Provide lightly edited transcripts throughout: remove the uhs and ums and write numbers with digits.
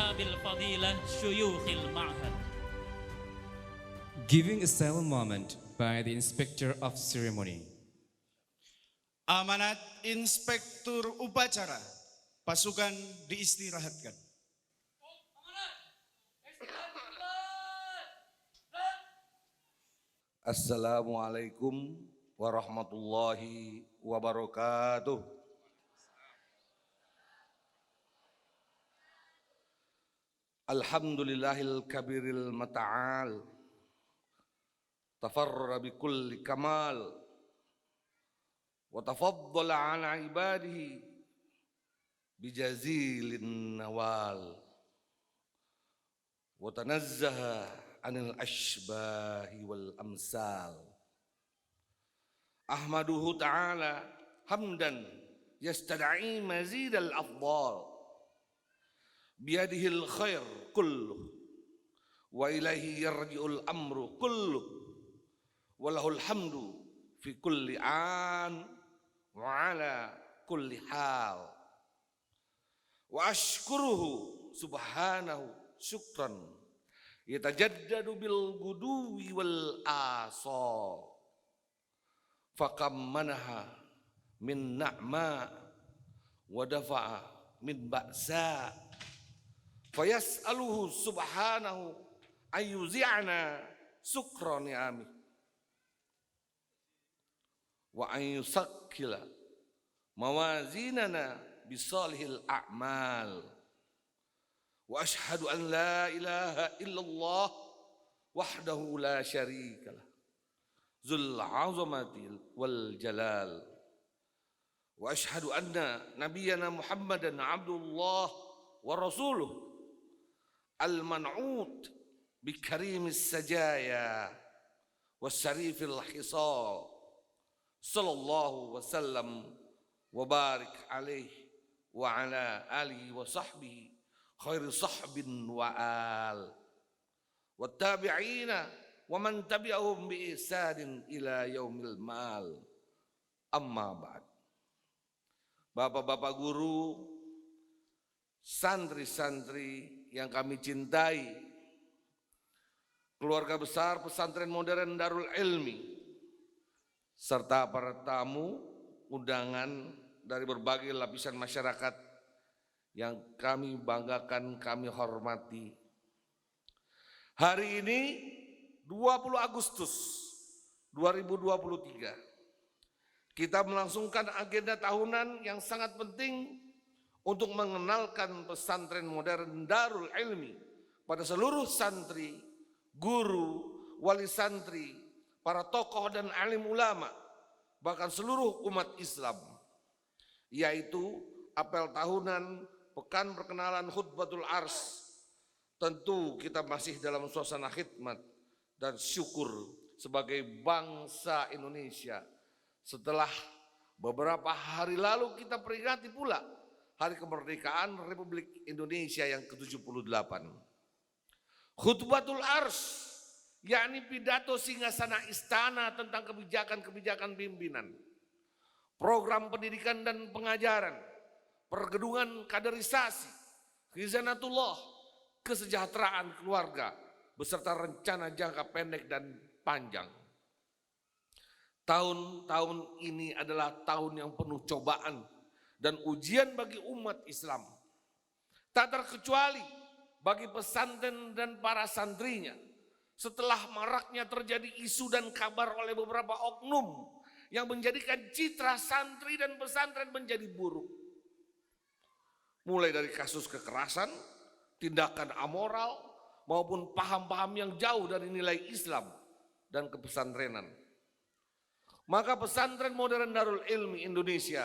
ashabil fadilah syuyukhil ma'had. Giving a silent moment by the Inspector of Ceremony. Amanat Inspektur Upacara, pasukan diistirahatkan. Assalamualaikum warahmatullahi wabarakatuh. Alhamdulillahil kabiril mata'al, tafarra bi kulli kamal, wa tafaddala ala ibadihi bijazilin nawal, wa tanazzaha anil ashbahi wal amsal. Ahmaduhu ta'ala hamdan yastad'i mazid al afdal, biyadihil khair kulluh, wa ilaihi yarji'ul amru kulluh, walahul hamdu fi kulli an wa ala kulli hal. Wa ashkuruhu subhanahu syukran yatajaddadu bil guduwi wal asal, fakam manaha min na'ma wa dafa'a min ba'sa, fayas'aluhu subhanahu ayyuzi'ana sukra ni'amih wa ayyusakkila mawazinana bisalihil a'mal. Wa ashhadu an la ilaha illallah wahdahu la syarikalah zul azamati wal jalal. Wa ashhadu anna nabiyyana Muhammadan abdullah wa rasuluh al man'ut bi karimis sajaya was syarifil hisal, sallallahu wasallam wa barik alaihi wa ala alihi wa sahbihi khairi sahbin wa al wa tabi'ina wa man tabi'ahum bi ihsanin ila yaumil mal. Amma ba'd. Bapak-bapak guru, santri-santri yang kami cintai, keluarga besar pesantren modern Darul Ilmi, serta para tamu undangan dari berbagai lapisan masyarakat yang kami banggakan, kami hormati. Hari ini 20 Agustus 2023 kita melangsungkan agenda tahunan yang sangat penting untuk mengenalkan pesantren modern Darul Ilmi pada seluruh santri, guru, wali santri, para tokoh dan alim ulama, bahkan seluruh umat Islam, yaitu apel tahunan Pekan Perkenalan Khutbatul Ars. Tentu kita masih dalam suasana khidmat dan syukur sebagai bangsa Indonesia setelah beberapa hari lalu kita peringati pula Hari Kemerdekaan Republik Indonesia yang ke-78. Khutbatul Ars, yakni pidato singgasana istana tentang kebijakan-kebijakan pimpinan, program pendidikan dan pengajaran, pergedungan kaderisasi, khizanatullah, kesejahteraan keluarga, beserta rencana jangka pendek dan panjang. Tahun-tahun ini adalah tahun yang penuh cobaan dan ujian bagi umat Islam. Tak terkecuali bagi pesantren dan para santrinya. Setelah maraknya terjadi isu dan kabar oleh beberapa oknum yang menjadikan citra santri dan pesantren menjadi buruk. Mulai dari kasus kekerasan, tindakan amoral, maupun paham-paham yang jauh dari nilai Islam dan kepesantrenan. Maka pesantren modern Darul Ilmi Indonesia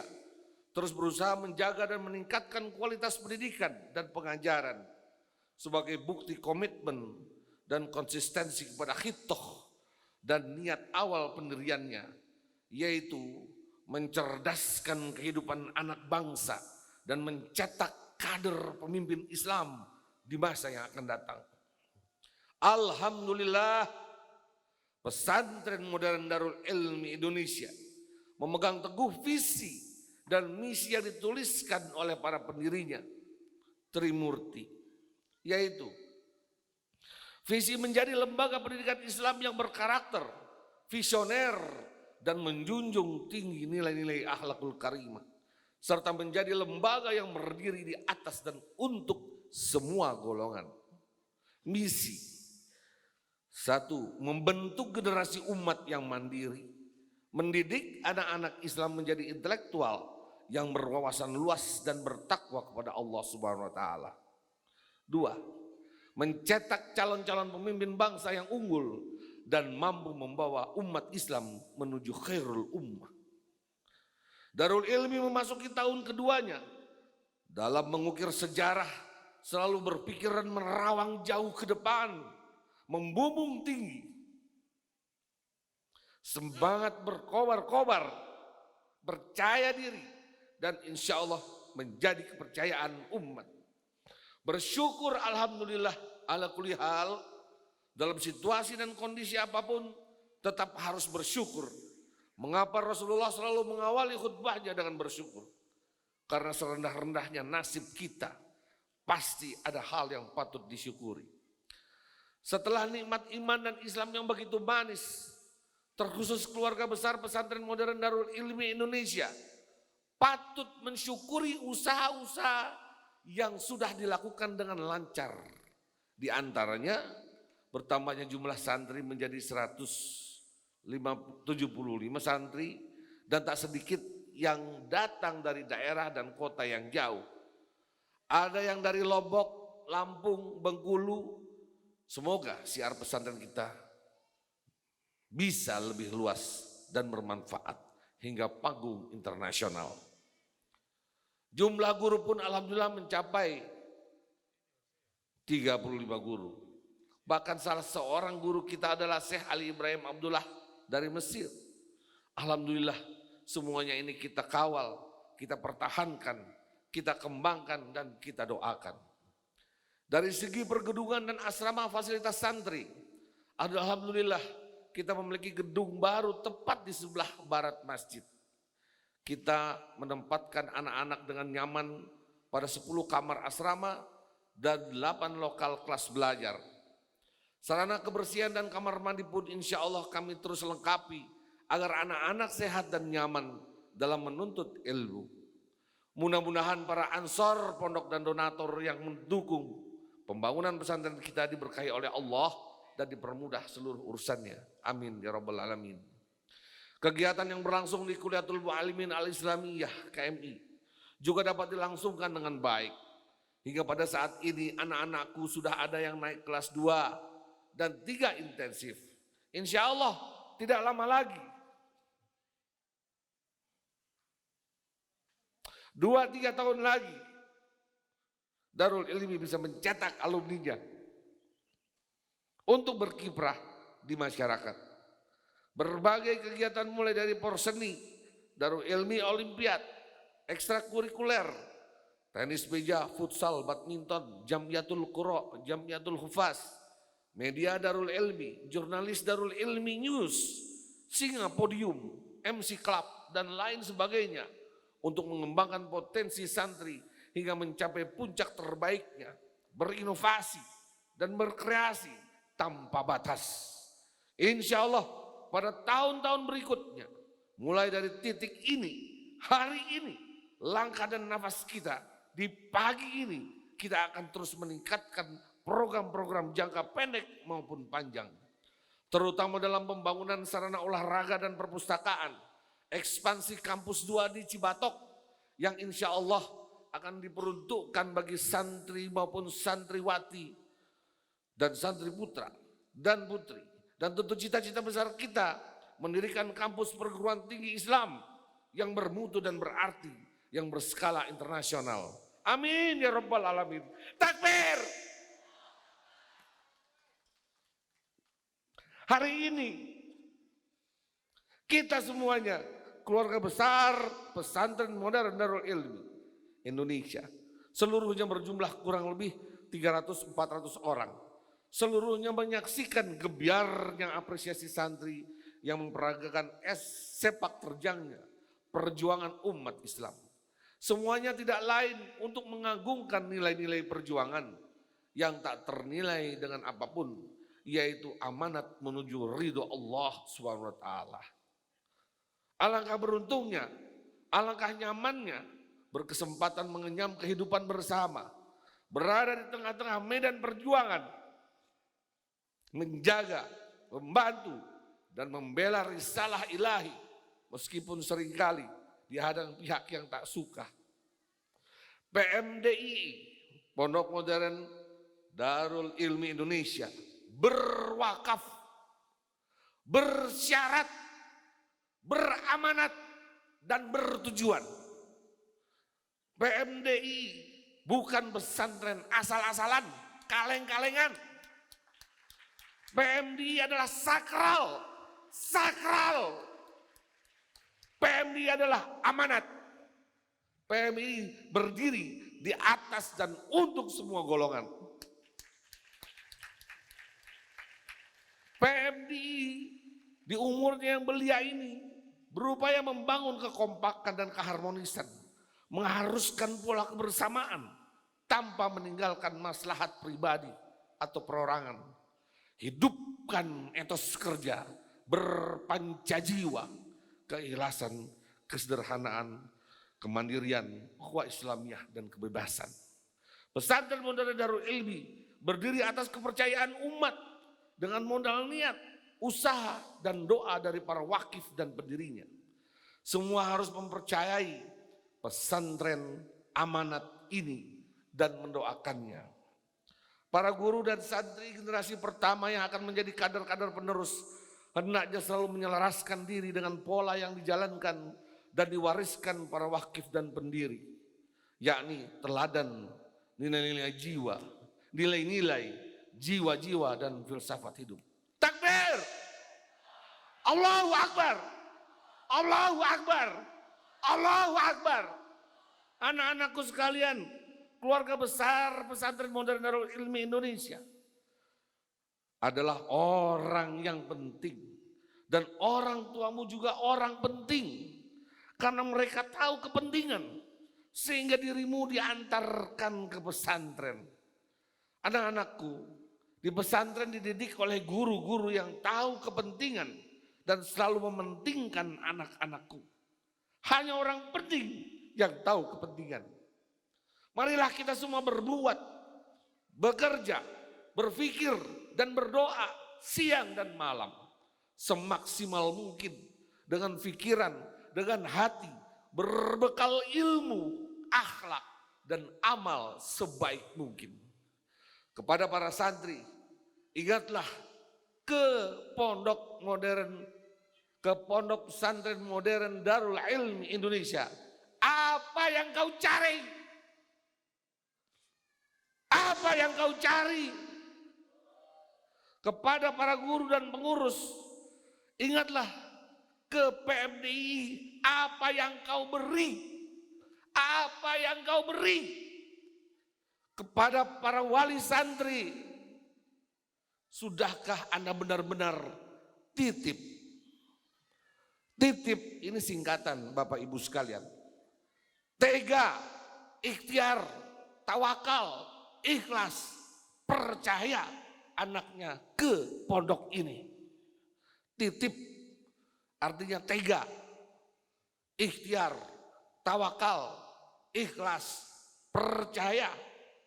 terus berusaha menjaga dan meningkatkan kualitas pendidikan dan pengajaran sebagai bukti komitmen dan konsistensi kepada khitoh dan niat awal pendiriannya, yaitu mencerdaskan kehidupan anak bangsa dan mencetak kader pemimpin Islam di masa yang akan datang. Alhamdulillah, pesantren modern Darul Ilmi Indonesia memegang teguh visi dan misi yang dituliskan oleh para pendirinya, Trimurti, yaitu visi menjadi lembaga pendidikan Islam yang berkarakter, visioner, dan menjunjung tinggi nilai-nilai akhlakul karimah, serta menjadi lembaga yang berdiri di atas dan untuk semua golongan. Misi: 1. Membentuk generasi umat yang mandiri, mendidik anak-anak Islam menjadi intelektual yang berwawasan luas dan bertakwa kepada Allah Subhanahu wa taala. 2. Mencetak calon-calon pemimpin bangsa yang unggul dan mampu membawa umat Islam menuju khairul ummah. Darul Ilmi memasuki tahun keduanya. Dalam mengukir sejarah, selalu berpikiran menerawang jauh ke depan, membumbung tinggi. Semangat berkobar-kobar, percaya diri, dan insya Allah menjadi kepercayaan umat. Bersyukur alhamdulillah ala kulli hal, dalam situasi dan kondisi apapun tetap harus bersyukur. Mengapa Rasulullah selalu mengawali khutbahnya dengan bersyukur? Karena serendah-rendahnya nasib kita, pasti ada hal yang patut disyukuri. Setelah nikmat iman dan Islam yang begitu manis, terkhusus keluarga besar pesantren modern Darul Ilmi Indonesia patut mensyukuri usaha-usaha yang sudah dilakukan dengan lancar. Di antaranya bertambahnya jumlah santri menjadi 175 santri, dan tak sedikit yang datang dari daerah dan kota yang jauh. Ada yang dari Lombok, Lampung, Bengkulu. Semoga siar pesantren kita bisa lebih luas dan bermanfaat hingga panggung internasional. Jumlah guru pun alhamdulillah mencapai 35 guru. Bahkan salah seorang guru kita adalah Syekh Ali Ibrahim Abdullah dari Mesir. Alhamdulillah semuanya ini kita kawal, kita pertahankan, kita kembangkan, dan kita doakan. Dari segi pergedungan dan asrama fasilitas santri, alhamdulillah kita memiliki gedung baru tepat di sebelah barat masjid. Kita menempatkan anak-anak dengan nyaman pada 10 kamar asrama dan 8 lokal kelas belajar. Sarana kebersihan dan kamar mandi pun insya Allah kami terus lengkapi agar anak-anak sehat dan nyaman dalam menuntut ilmu. Mudah-mudahan para ansor, pondok dan donatur yang mendukung pembangunan pesantren kita diberkahi oleh Allah dan dipermudah seluruh urusannya. Amin ya rabbal alamin. Kegiatan yang berlangsung di Kuliatul Mu'allimin Al-Islamiyah KMI juga dapat dilangsungkan dengan baik. Hingga pada saat ini anak-anakku sudah ada yang naik kelas 2 dan 3 intensif. Insya Allah tidak lama lagi 2-3 tahun lagi Darul Ilmi bisa mencetak alumninya untuk berkiprah di masyarakat. Berbagai kegiatan mulai dari porseni, Darul Ilmi Olimpiad, ekstrakurikuler, tenis meja, futsal, badminton, Jamiatul Qura, Jamiatul Hufaz, media Darul Ilmi, jurnalis Darul Ilmi News, Singa Podium, MC Club, dan lain sebagainya untuk mengembangkan potensi santri hingga mencapai puncak terbaiknya, berinovasi dan berkreasi tanpa batas. Insya Allah pada tahun-tahun berikutnya, mulai dari titik ini, hari ini, langkah dan nafas kita, di pagi ini, kita akan terus meningkatkan program-program jangka pendek maupun panjang. Terutama dalam pembangunan sarana olahraga dan perpustakaan, ekspansi kampus 2 di Cibatok, yang insya Allah akan diperuntukkan bagi santri maupun santriwati, dan santri putra dan putri. Dan tentu cita-cita besar kita mendirikan kampus perguruan tinggi Islam yang bermutu dan berarti, yang berskala internasional. Amin ya rabbal alamin. Takbir. Hari ini kita semuanya keluarga besar pesantren modern Darul Ilmi Indonesia, seluruhnya berjumlah kurang lebih 300-400 orang. Seluruhnya menyaksikan gebiarnya apresiasi santri yang memperagakan sepak terjangnya perjuangan umat Islam. Semuanya tidak lain untuk mengagungkan nilai-nilai perjuangan yang tak ternilai dengan apapun, yaitu amanat menuju ridho Allah Subhanahu wa taala. Alangkah beruntungnya, alangkah nyamannya berkesempatan mengenyam kehidupan bersama, berada di tengah-tengah medan perjuangan, menjaga, membantu, dan membela risalah ilahi, meskipun seringkali dihadang pihak yang tak suka. PMDI, Pondok Modern Darul Ilmi Indonesia, berwakaf, bersyarat, beramanat, dan bertujuan. PMDI bukan pesantren asal-asalan, kaleng-kalengan. PMDI adalah sakral, sakral. PMDI adalah amanat. PMDI berdiri di atas dan untuk semua golongan. PMDI di umurnya yang belia ini berupaya membangun kekompakan dan keharmonisan, mengharuskan pola kebersamaan tanpa meninggalkan maslahat pribadi atau perorangan. Hidupkan etos kerja, berpancajiwa, keikhlasan, kesederhanaan, kemandirian, ukhuwah Islamiyah, dan kebebasan. Pesantren Modern Darul Ilmi berdiri atas kepercayaan umat dengan modal niat, usaha, dan doa dari para wakif dan pendirinya. Semua harus mempercayai pesantren amanat ini dan mendoakannya. Para guru dan santri generasi pertama yang akan menjadi kader-kader penerus hendaknya selalu menyelaraskan diri dengan pola yang dijalankan dan diwariskan para wakif dan pendiri, yakni teladan nilai-nilai jiwa, nilai-nilai jiwa-jiwa dan filsafat hidup. Takbir! Allahu Akbar! Allahu Akbar! Allahu Akbar! Anak-anakku sekalian, keluarga besar Pesantren Modern Darul Ilmi Indonesia adalah orang yang penting, dan orang tuamu juga orang penting, karena mereka tahu kepentingan sehingga dirimu diantarkan ke pesantren. Anak-anakku di pesantren dididik oleh guru-guru yang tahu kepentingan dan selalu mementingkan anak-anakku. Hanya orang penting yang tahu kepentingan. Marilah kita semua berbuat, bekerja, berpikir, dan berdoa siang dan malam semaksimal mungkin dengan pikiran, dengan hati, berbekal ilmu, akhlak, dan amal sebaik mungkin. Kepada para santri, ingatlah ke Pondok Pesantren Modern Darul Ilmi Indonesia. Apa yang kau cari? Apa yang kau cari? Kepada para guru dan pengurus, ingatlah ke PMDI apa yang kau beri. Apa yang kau beri? Kepada para wali santri, sudahkah Anda benar-benar titip? Titip ini singkatan Bapak Ibu sekalian. Tega, ikhtiar, tawakal, ikhlas, percaya anaknya ke pondok ini. Titip artinya tega, ikhtiar, tawakal, ikhlas, percaya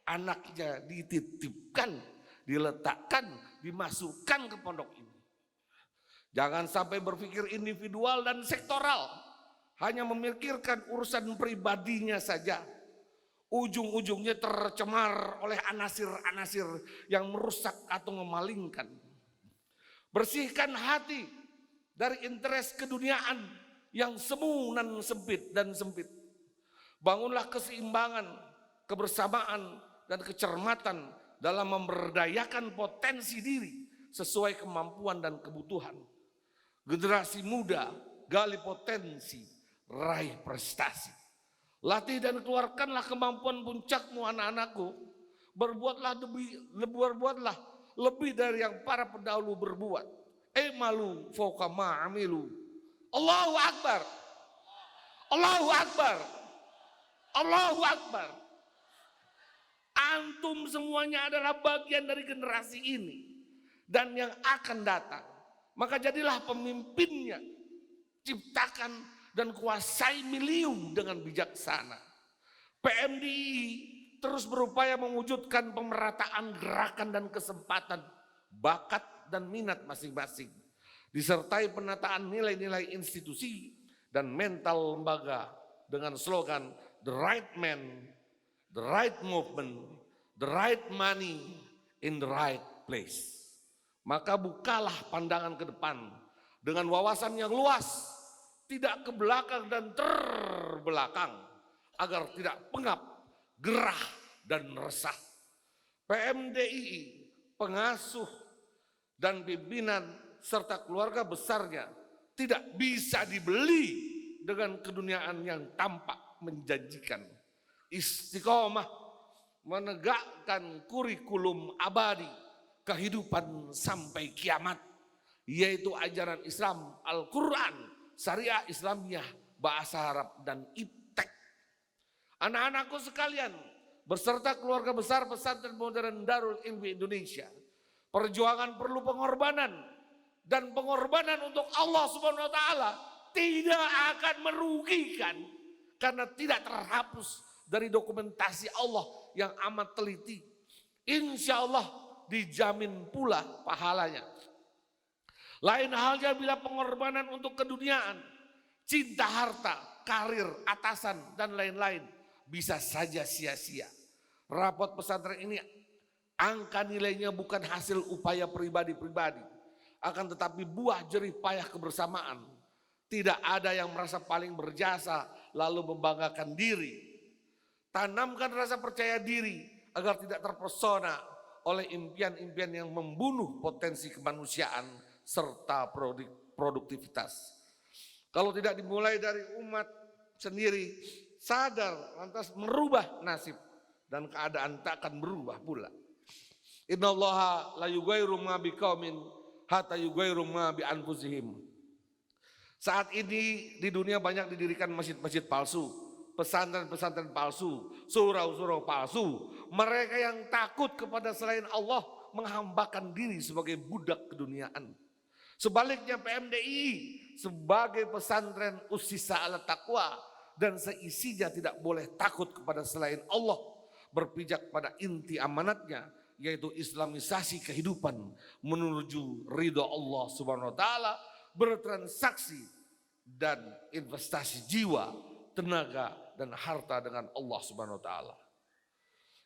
anaknya dititipkan, diletakkan, dimasukkan ke pondok ini. Jangan sampai berpikir individual dan sektoral, hanya memikirkan urusan pribadinya saja. Ujung-ujungnya tercemar oleh anasir-anasir yang merusak atau memalingkan. Bersihkan hati dari interes keduniaan yang semu dan sempit. Bangunlah keseimbangan, kebersamaan, dan kecermatan dalam memberdayakan potensi diri sesuai kemampuan dan kebutuhan. Generasi muda, gali potensi, raih prestasi. Latih dan keluarkanlah kemampuan puncakmu anak-anakku. Berbuatlah lebih dari yang para pendahulu berbuat. Malu fauqa ma'amilu. Allahu Akbar. Allahu Akbar. Allahu Akbar. Antum semuanya adalah bagian dari generasi ini dan yang akan datang. Maka jadilah pemimpinnya. Ciptakan dan kuasai milieu dengan bijaksana. PMDI terus berupaya mewujudkan pemerataan gerakan dan kesempatan, bakat dan minat masing-masing. Disertai penataan nilai-nilai institusi dan mental lembaga dengan slogan The Right Man, The Right Movement, The Right Money in the Right Place. Maka bukalah pandangan ke depan dengan wawasan yang luas, tidak ke belakang dan terbelakang, agar tidak pengap, gerah, dan resah. PMDI, pengasuh dan pimpinan serta keluarga besarnya tidak bisa dibeli dengan keduniaan yang tampak menjanjikan. Istiqomah menegakkan kurikulum abadi kehidupan sampai kiamat, yaitu ajaran Islam, Al-Quran, Syariah Islamiyah, bahasa Arab, dan iptek. Anak-anakku sekalian, beserta keluarga besar pesantren modern Darul Ilmi Indonesia, perjuangan perlu pengorbanan, dan pengorbanan untuk Allah Subhanahu wa taala tidak akan merugikan karena tidak terhapus dari dokumentasi Allah yang amat teliti. Insya Allah dijamin pula pahalanya. Lain halnya bila pengorbanan untuk keduniaan, cinta harta, karir, atasan, dan lain-lain bisa saja sia-sia. Rapot pesantren ini angka nilainya bukan hasil upaya pribadi-pribadi, akan tetapi buah jerih payah kebersamaan. Tidak ada yang merasa paling berjasa lalu membanggakan diri. Tanamkan rasa percaya diri agar tidak terpesona oleh impian-impian yang membunuh potensi kemanusiaan serta produktivitas. Kalau tidak dimulai dari umat sendiri, sadar lantas merubah nasib dan keadaan tak akan berubah pula. Innallaha la yughayyiru ma biqaumin hatta yughayyiru ma bi anfusihim. Saat ini di dunia banyak didirikan masjid-masjid palsu, pesantren-pesantren palsu, surau-surau palsu. Mereka yang takut kepada selain Allah menghambakan diri sebagai budak keduniaan. Sebaliknya PMDI sebagai pesantren usisa ala taqwa dan seisinya tidak boleh takut kepada selain Allah, berpijak pada inti amanatnya yaitu islamisasi kehidupan menuju ridho Allah Subhanahu wa taala, bertransaksi dan investasi jiwa, tenaga dan harta dengan Allah Subhanahu wa taala.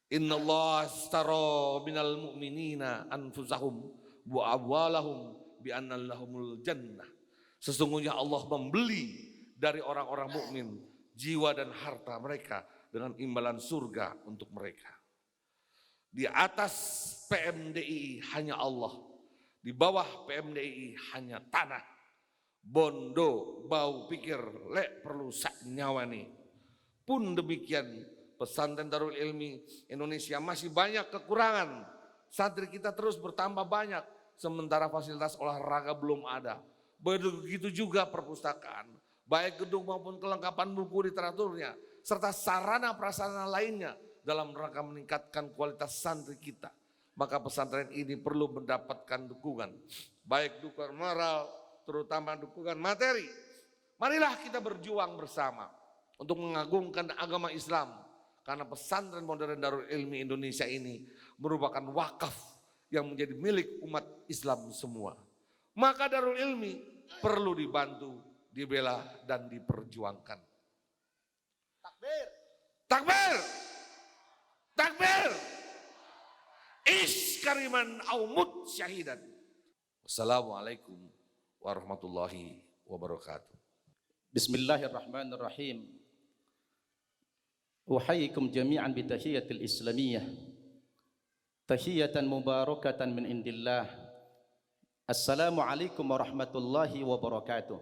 Innallaha astara minal mu'minina anfusahum wa amwalahum bi anna lahumul jannah. Sesungguhnya Allah membeli dari orang-orang mukmin jiwa dan harta mereka dengan imbalan surga untuk mereka. Di atas PMDI hanya Allah, di bawah PMDI hanya tanah. Bondo bau pikir lek perlu sak nyawa nih. Pun demikian pesantren Darul Ilmi Indonesia masih banyak kekurangan. Santri kita terus bertambah banyak sementara fasilitas olahraga belum ada. Begitu juga perpustakaan, baik gedung maupun kelengkapan buku literaturnya serta sarana prasarana lainnya dalam rangka meningkatkan kualitas santri kita. Maka pesantren ini perlu mendapatkan dukungan, baik dukungan moral, terutama dukungan materi. Marilah kita berjuang bersama untuk mengagungkan agama Islam, karena pesantren modern Darul Ilmi Indonesia ini merupakan wakaf yang menjadi milik umat Islam semua. Maka Darul Ilmi perlu dibantu, dibela dan diperjuangkan. Takbir! Takbir! Takbir! Ish kariman aumut syahidan. Wassalamualaikum warahmatullahi wabarakatuh. Bismillahirrahmanirrahim. Uhayyikum jami'an bitahiyatil islamiyah. Tahiyatan mubarakatan min indillah. Assalamualaikum warahmatullahi wabarakatuh.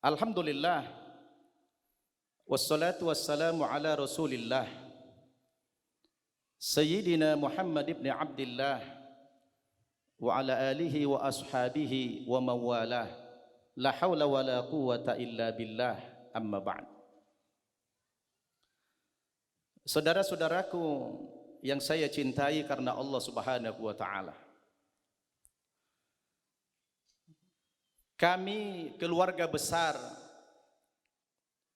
Alhamdulillah. Wassalatu wassalamu ala Rasulillah. Sayyidina Muhammad ibn Abdillah wa ala alihi wa ashabihi wa mawalah. La hawla wa la quwwata illa billah, amma ba'd. Saudara-saudaraku yang saya cintai karena Allah Subhanahu wa taala. Kami keluarga besar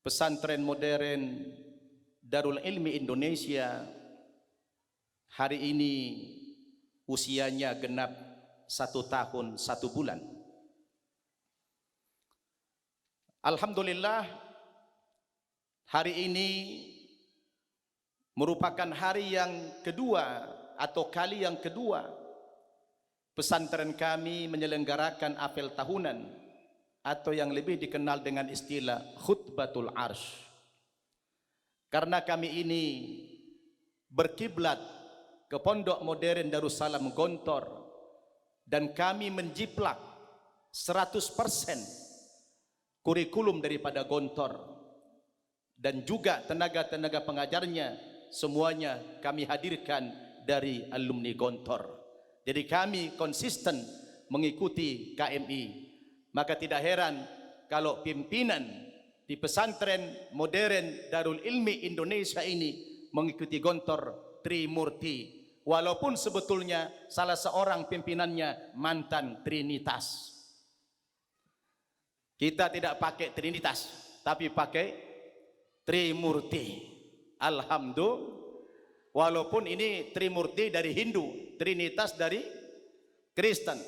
Pesantren Modern Darul Ilmi Indonesia hari ini usianya genap 1 tahun 1 bulan. Alhamdulillah, hari ini merupakan hari yang kedua atau kali yang kedua pesantren kami menyelenggarakan apel tahunan atau yang lebih dikenal dengan istilah khutbatul arsh. Karena kami ini berkiblat ke Pondok Modern Darussalam Gontor dan kami menjiplak 100% kurikulum daripada Gontor dan juga tenaga-tenaga pengajarnya semuanya kami hadirkan dari alumni Gontor. Jadi kami konsisten mengikuti KMI. Maka tidak heran kalau pimpinan di Pesantren Modern Darul Ilmi Indonesia ini mengikuti Gontor Trimurti, walaupun sebetulnya salah seorang pimpinannya mantan Trinitas. Kita tidak pakai Trinitas, tapi pakai Trimurti. Alhamdulillah, walaupun ini Trimurti dari Hindu, Trinitas dari Kristen,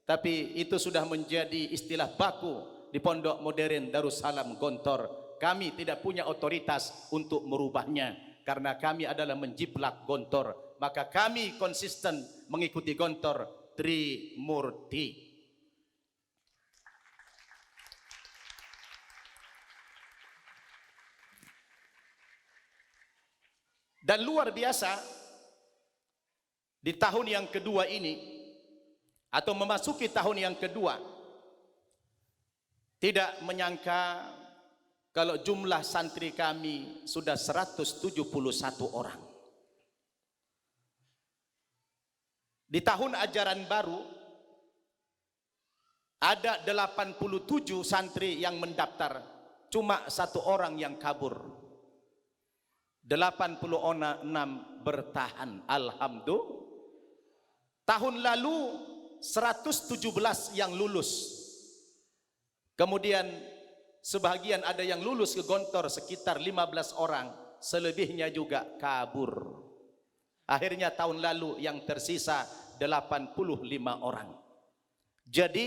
tapi itu sudah menjadi istilah baku di Pondok Modern Darussalam Gontor. Kami tidak punya otoritas untuk merubahnya karena kami adalah menjiplak Gontor. Maka kami konsisten mengikuti Gontor Trimurti. Dan luar biasa, di tahun yang kedua ini atau memasuki tahun yang kedua, tidak menyangka kalau jumlah santri kami sudah 171 orang. Di tahun ajaran baru ada 87 santri yang mendaftar, cuma 1 orang yang kabur. 86 bertahan. Alhamdulillah. Tahun lalu 117 yang lulus. Kemudian sebahagian ada yang lulus ke Gontor sekitar 15 orang, selebihnya juga kabur. Akhirnya tahun lalu yang tersisa 85 orang. Jadi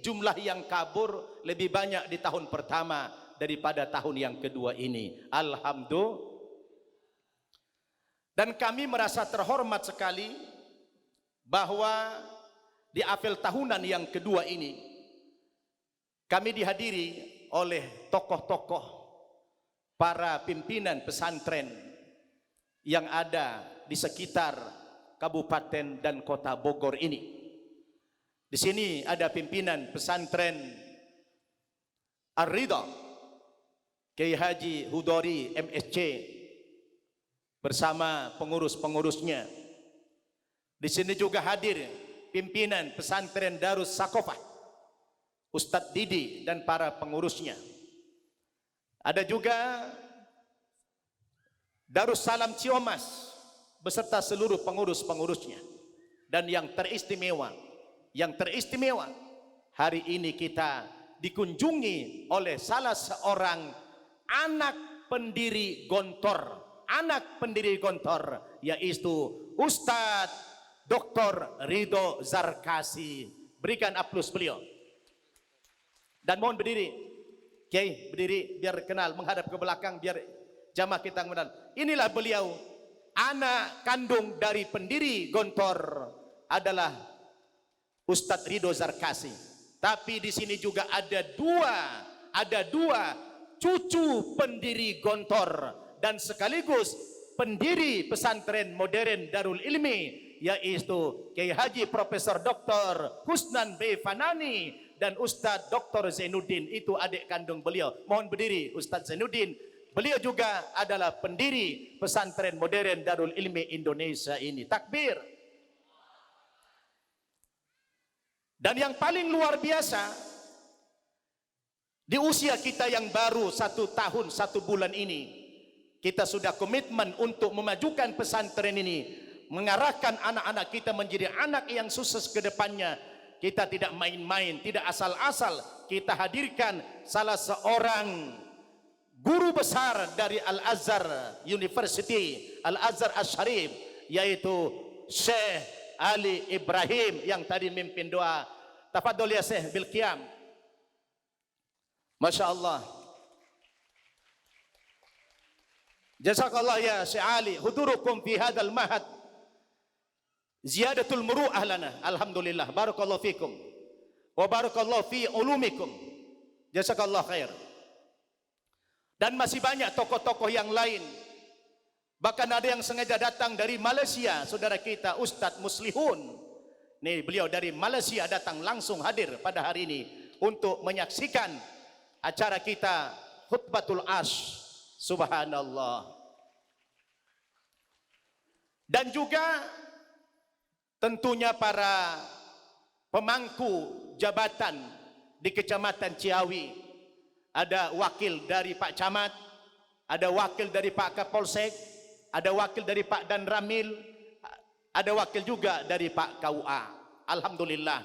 jumlah yang kabur lebih banyak di tahun pertama daripada tahun yang kedua ini. Alhamdulillah. Dan kami merasa terhormat sekali bahwa di apel tahunan yang kedua ini kami dihadiri oleh tokoh-tokoh para pimpinan pesantren yang ada di sekitar Kabupaten dan Kota Bogor ini. Di sini ada pimpinan pesantren Ar-Ridha Kiai Haji Hudori MSC bersama pengurus-pengurusnya. Di sini juga hadir pimpinan pesantren Darus Sakofah, Ustadz Didi dan para pengurusnya. Ada juga Darussalam Ciomas beserta seluruh pengurus-pengurusnya. Dan yang teristimewa hari ini kita dikunjungi oleh salah seorang anak pendiri Gontor, yaitu Ustadz Dr. Ridho Zarkasi. Berikan aplaus beliau. Dan mohon berdiri, Kiai berdiri biar kenal, menghadap ke belakang biar jamaah kita mengenal. Inilah beliau, anak kandung dari pendiri Gontor adalah Ustadz Ridho Zarkasi. Tapi di sini juga ada dua cucu pendiri Gontor dan sekaligus pendiri pesantren modern Darul Ilmi, yaitu Kiai Haji Profesor Dr. Husnan B. Fanani dan Ustadz Dr. Zainuddin, itu adik kandung beliau. Mohon berdiri Ustadz Zainuddin. Beliau juga adalah pendiri pesantren modern Darul Ilmi Indonesia ini. Takbir. Dan yang paling luar biasa, di usia kita yang baru 1 tahun 1 bulan ini, kita sudah komitmen untuk memajukan pesantren ini, mengarahkan anak-anak kita menjadi anak yang sukses ke depannya. Kita tidak main-main, tidak asal-asal. Kita hadirkan salah seorang guru besar dari Al-Azhar University, Al-Azhar Asy-Syarif, yaitu Syekh Ali Ibrahim yang tadi memimpin doa. Tafadhol ya Syekh bil qiyam. Masya Allah. Jazakallah ya Syekh Ali, hudurukum fi hadzal mahad ziyadatul muru'ah lana. Alhamdulillah, barakallahu fikum wa barakallahu fi ulumikum. Jazakallah khair. Dan masih banyak tokoh-tokoh yang lain. Bahkan ada yang sengaja datang dari Malaysia, saudara kita Ustadz Muslihun. Nih, beliau dari Malaysia datang langsung hadir pada hari ini untuk menyaksikan acara kita Khutbatul Asy. Subhanallah. Dan juga tentunya para pemangku jabatan di Kecamatan Ciawi. Ada wakil dari Pak Camat, ada wakil dari Pak Kapolsek, ada wakil dari Pak Danramil, ada wakil juga dari Pak KUA. Alhamdulillah.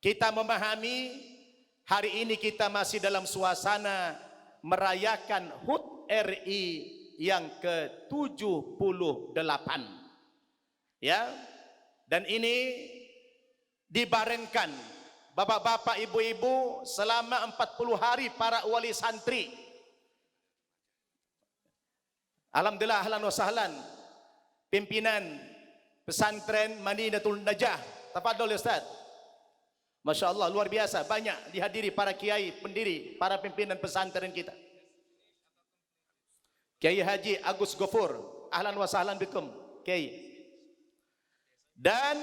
Kita memahami hari ini kita masih dalam suasana merayakan HUT RI yang ke-78. Ya. Dan ini dibarengkan bapak-bapak, ibu-ibu selama 40 hari para wali santri. Alhamdulillah, ahlan wa sahlan. Pimpinan pesantren Madinatul Najah. Tafadhol Ustaz. Masya Allah, luar biasa. Banyak dihadiri para kiai, pendiri, para pimpinan pesantren kita. Kiai Haji Agus Gofur. Ahlan wa sahlan bikum, Kiai. Dan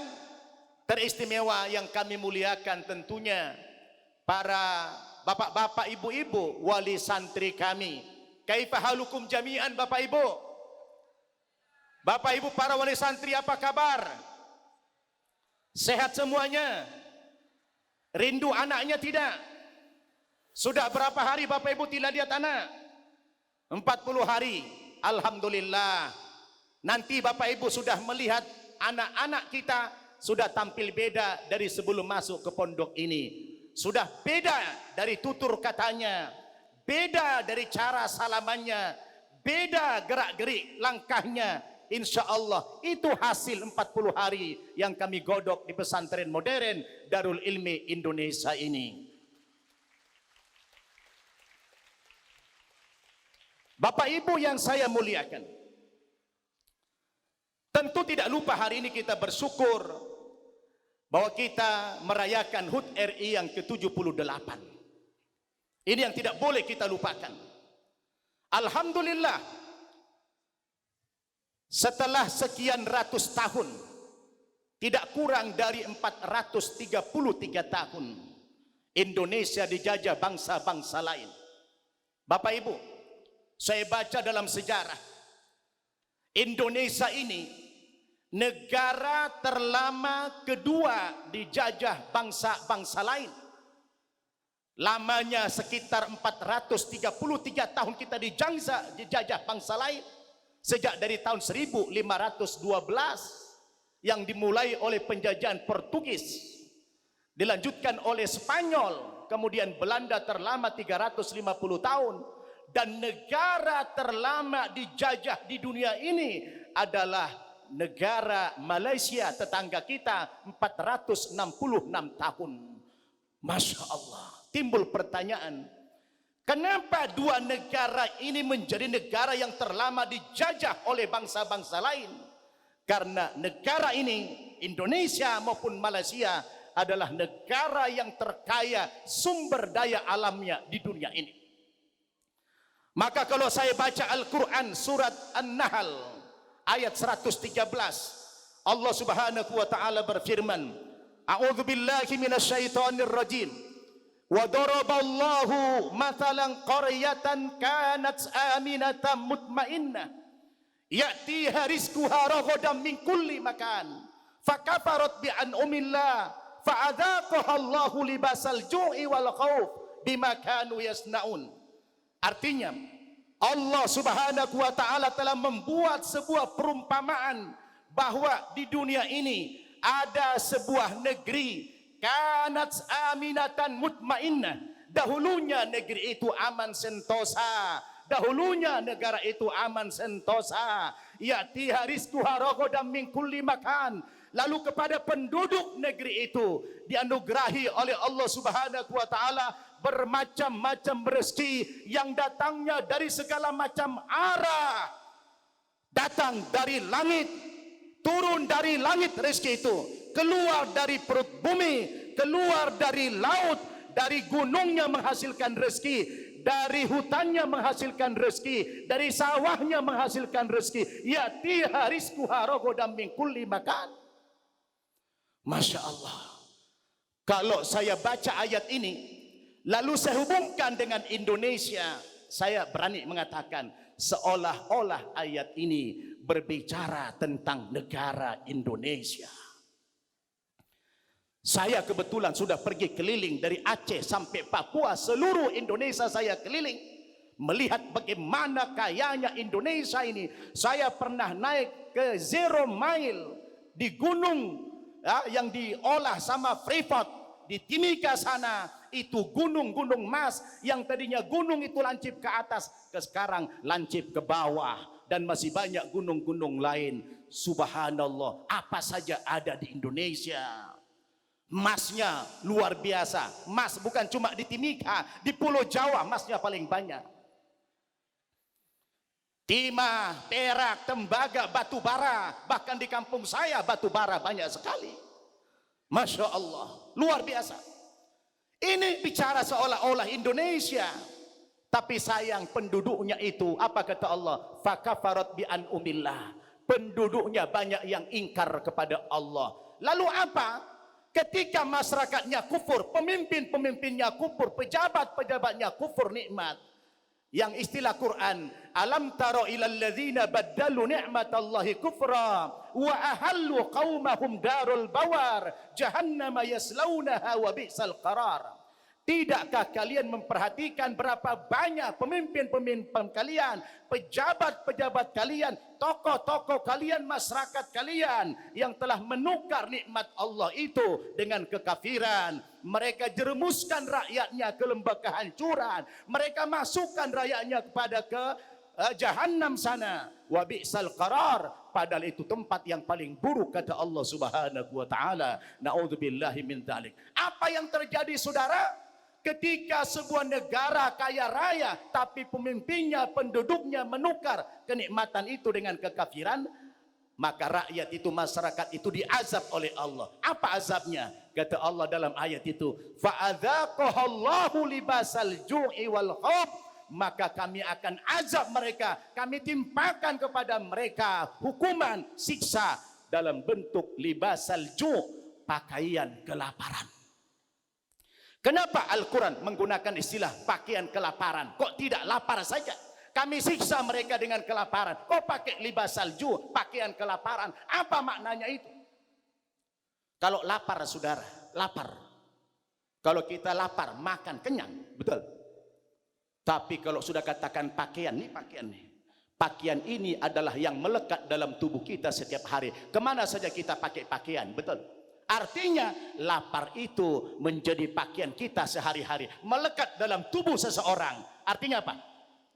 teristimewa yang kami muliakan tentunya para bapak-bapak, ibu-ibu, wali santri kami. Kaifa halukum jami'an Bapak Ibu? Bapak Ibu para wali santri, apa kabar? Sehat semuanya? Rindu anaknya tidak? Sudah berapa hari Bapak Ibu tidak lihat anak? 40 hari. Alhamdulillah. Nanti Bapak Ibu sudah melihat anak-anak kita sudah tampil beda dari sebelum masuk ke pondok ini. Sudah beda dari tutur katanya, beda dari cara salamannya, beda gerak-gerik langkahnya. Insya Allah itu hasil 40 hari yang kami godok di pesantren modern Darul Ilmi Indonesia ini. Bapak Ibu yang saya muliakan, tentu tidak lupa hari ini kita bersyukur bahwa kita merayakan HUT RI yang ke-78. Ini yang tidak boleh kita lupakan. Alhamdulillah, setelah sekian ratus tahun, tidak kurang dari 433 tahun, Indonesia dijajah bangsa-bangsa lain. Bapak Ibu, saya baca dalam sejarah, Indonesia ini negara terlama kedua dijajah bangsa-bangsa lain. Lamanya sekitar 433 tahun kita dijajah bangsa lain. Sejak dari tahun 1512 yang dimulai oleh penjajahan Portugis, dilanjutkan oleh Spanyol, kemudian Belanda terlama 350 tahun, dan negara terlama dijajah di dunia ini adalah negara Malaysia tetangga kita 466 tahun. Masya Allah. Timbul pertanyaan, kenapa dua negara ini menjadi negara yang terlama dijajah oleh bangsa-bangsa lain? Karena negara ini, Indonesia maupun Malaysia, adalah negara yang terkaya sumber daya alamnya di dunia ini. Maka kalau saya baca Al-Quran surat An-Nahl ayat 113, Allah Subhanahu wa taala berfirman, A'udzubillahi minasyaitonir rajim. Wa daraballahu mathalan qaryatan kanat aminatan mutmainnah ya'tiha rizquha ragadan min kulli makan fakafarat bi an'amillah fa'adzaqaha Allahu libasal ju'i wal khauf bima kanu yasnaun. Artinya, Allah Subhanahu wa taala telah membuat sebuah perumpamaan bahwa di dunia ini ada sebuah negeri kanat aminatan mutmainnah. Dahulunya negeri itu aman sentosa. Dahulunya negara itu aman sentosa. Ya'tiha rizquha ragadan min kulli makan. Lalu kepada penduduk negeri itu dianugerahi oleh Allah Subhanahu wa taala bermacam-macam rezeki yang datangnya dari segala macam arah. Datang dari langit, turun dari langit rezeki itu, keluar dari perut bumi, keluar dari laut, dari gunungnya menghasilkan rezeki, dari hutannya menghasilkan rezeki, dari sawahnya menghasilkan rezeki. Ya'tiha rizquha ragadan min kulli makan. Masya Allah. Kalau saya baca ayat ini lalu saya hubungkan dengan Indonesia, saya berani mengatakan seolah-olah ayat ini berbicara tentang negara Indonesia. Saya kebetulan sudah pergi keliling dari Aceh sampai Papua, seluruh Indonesia saya keliling, melihat bagaimana kayanya Indonesia ini. Saya pernah naik ke Zero Mile di gunung yang diolah sama Freeport di Timika sana. Itu gunung-gunung emas yang tadinya gunung itu lancip ke atas, ke sekarang lancip ke bawah, dan masih banyak gunung-gunung lain. Subhanallah, apa saja ada di Indonesia. Emasnya luar biasa. Emas bukan cuma di Timika, di Pulau Jawa emasnya paling banyak. Timah, perak, tembaga, batu bara, bahkan di kampung saya batu bara banyak sekali. Masya Allah, luar biasa. Ini bicara seolah-olah Indonesia, tapi sayang penduduknya itu, apa kata Allah? Fakafarat bi an'umillah. Penduduknya banyak yang ingkar kepada Allah. Lalu apa? Ketika masyarakatnya kufur, pemimpin-pemimpinnya kufur, pejabat-pejabatnya kufur nikmat. Yang istilah Quran, alam taro ilal ladzina baddalu ni'matallahi kufra wa ahallu qaumahum darul bawar jahannama yaslaunaha wa bi'sal qarar. Tidakkah kalian memperhatikan berapa banyak pemimpin-pemimpin kalian, pejabat-pejabat kalian, tokoh-tokoh kalian, masyarakat kalian yang telah menukar nikmat Allah itu dengan kekafiran. Mereka jerumuskan rakyatnya ke lembah kehancuran. Mereka masukkan rakyatnya kepada ke jahannam sana. Wa bi'sal qarar. Padahal itu tempat yang paling buruk kata Allah Subhanahu wa taala. Na'udzubillahi min dzalik. Apa yang terjadi saudara? Ketika sebuah negara kaya raya tapi pemimpinnya, penduduknya menukar kenikmatan itu dengan kekafiran, maka rakyat itu, masyarakat itu diazab oleh Allah. Apa azabnya? Kata Allah dalam ayat itu, fa'adzaqahallahu libasal ju'i wal khauf. Maka kami akan azab mereka, kami timpakan kepada mereka hukuman, siksa dalam bentuk libasal ju', pakaian kelaparan. Kenapa Al-Quran menggunakan istilah pakaian kelaparan? Kok tidak lapar saja? Kami siksa mereka dengan kelaparan. Kok pakai libas salju, pakaian kelaparan? Apa maknanya itu? Kalau lapar saudara, lapar. Kalau kita lapar, makan kenyang, betul. Tapi kalau sudah katakan pakaian, ini pakaian nih. Pakaian ini adalah yang melekat dalam tubuh kita setiap hari. Kemana saja kita pakai pakaian, betul. Artinya lapar itu menjadi pakaian kita sehari-hari, melekat dalam tubuh seseorang. Artinya apa?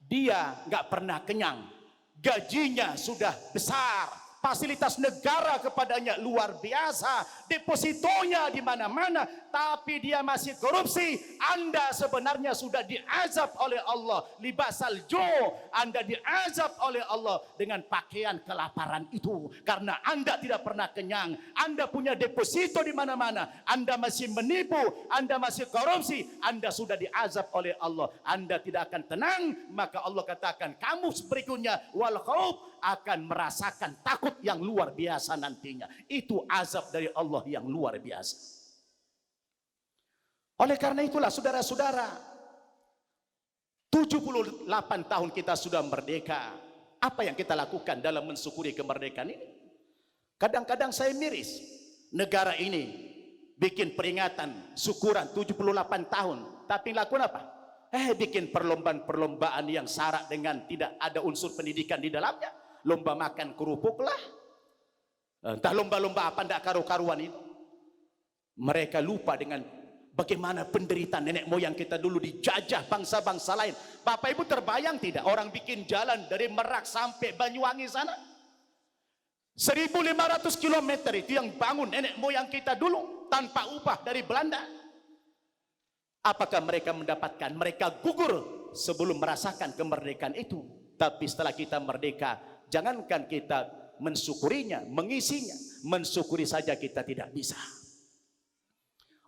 Dia nggak pernah kenyang, gajinya sudah besar, fasilitas negara kepadanya luar biasa, depositonya di mana-mana, tapi dia masih korupsi. Anda sebenarnya sudah diazab oleh Allah, libasal ju', Anda diazab oleh Allah dengan pakaian kelaparan itu, karena Anda tidak pernah kenyang. Anda punya deposito di mana-mana, Anda masih menipu, Anda masih korupsi, Anda sudah diazab oleh Allah. Anda tidak akan tenang, maka Allah katakan kamu berikutnya wal khauf, akan merasakan takut yang luar biasa nantinya. Itu azab dari Allah yang luar biasa. Oleh karena itulah saudara-saudara, 78 tahun kita sudah merdeka. Apa yang kita lakukan dalam mensyukuri kemerdekaan ini? Kadang-kadang saya miris. Negara ini bikin peringatan syukuran 78 tahun. Tapi lakukan apa? bikin perlombaan-perlombaan yang syarat dengan tidak ada unsur pendidikan di dalamnya. Lomba makan kerupuk lah. Entah lomba-lomba apa ndak karu-karuan itu. Mereka lupa dengan bagaimana penderitaan nenek moyang kita dulu dijajah bangsa-bangsa lain. Bapak Ibu terbayang tidak orang bikin jalan dari Merak sampai Banyuwangi sana? 1.500 km itu yang bangun nenek moyang kita dulu tanpa upah dari Belanda. Apakah mereka mendapatkan? Mereka gugur sebelum merasakan kemerdekaan itu. Tapi setelah kita merdeka, jangankan kita mensyukurinya, mengisinya, mensyukuri saja kita tidak bisa.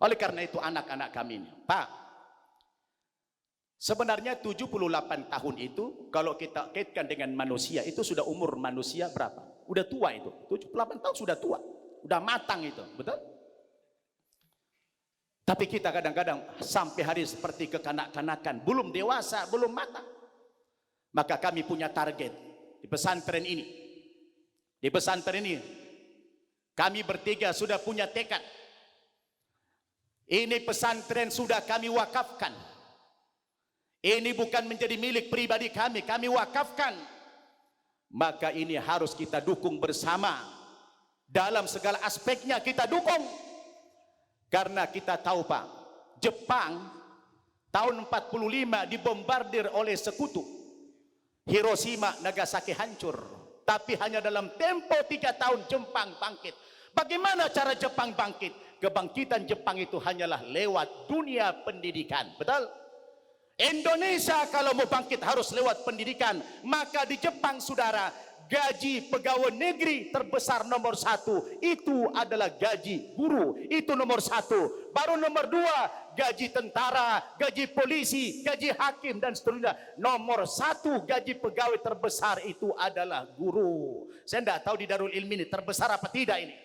Oleh karena itu anak-anak kami ini, Pak, sebenarnya 78 tahun itu kalau kita kaitkan dengan manusia, itu sudah umur manusia berapa? Udah tua itu, 78 tahun sudah tua, udah matang itu, betul? Tapi kita kadang-kadang sampai hari seperti kekanak-kanakan, belum dewasa, belum matang. Maka kami punya target di pesantren ini. Di pesantren ini, kami bertiga sudah punya tekad. Ini pesantren sudah kami wakafkan. Ini bukan menjadi milik pribadi kami wakafkan. Maka ini harus kita dukung bersama. Dalam segala aspeknya kita dukung. Karena kita tahu Pak, Jepang tahun 45 dibombardir oleh sekutu. Hiroshima, Nagasaki hancur. Tapi hanya dalam tempo 3 tahun Jepang bangkit. Bagaimana cara Jepang bangkit? Kebangkitan Jepang itu hanyalah lewat dunia pendidikan. Betul? Indonesia kalau mau bangkit harus lewat pendidikan. Maka di Jepang saudara, gaji pegawai negeri terbesar nomor 1 itu adalah gaji guru. Itu nomor 1. Baru nomor 2 gaji tentara, gaji polisi, gaji hakim dan seterusnya. Nomor 1 gaji pegawai terbesar itu adalah guru. Saya tidak tahu di Darul Ilmi ini terbesar apa tidak ini.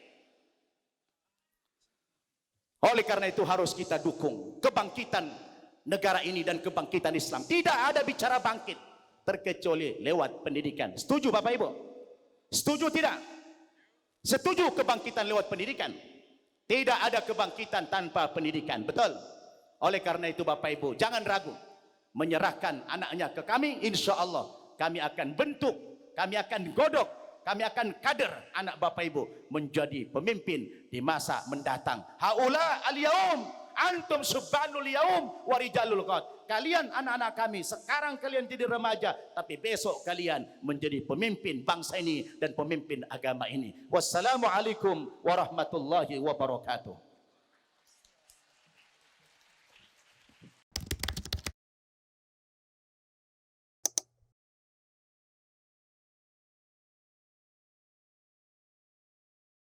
Oleh karena itu harus kita dukung kebangkitan negara ini dan kebangkitan Islam. Tidak ada bicara bangkit terkecuali lewat pendidikan. Setuju Bapak Ibu? Setuju tidak? Setuju kebangkitan lewat pendidikan? Tidak ada kebangkitan tanpa pendidikan. Betul? Oleh karena itu Bapak Ibu, jangan ragu menyerahkan anaknya ke kami. Insya Allah kami akan bentuk, kami akan godok, kami akan kader anak Bapak Ibu menjadi pemimpin di masa mendatang. Haula al-yaum antum subhanul yaum warijalul qad. Kalian anak-anak kami, sekarang kalian jadi remaja, tapi besok kalian menjadi pemimpin bangsa ini dan pemimpin agama ini. Wassalamualaikum warahmatullahi wabarakatuh.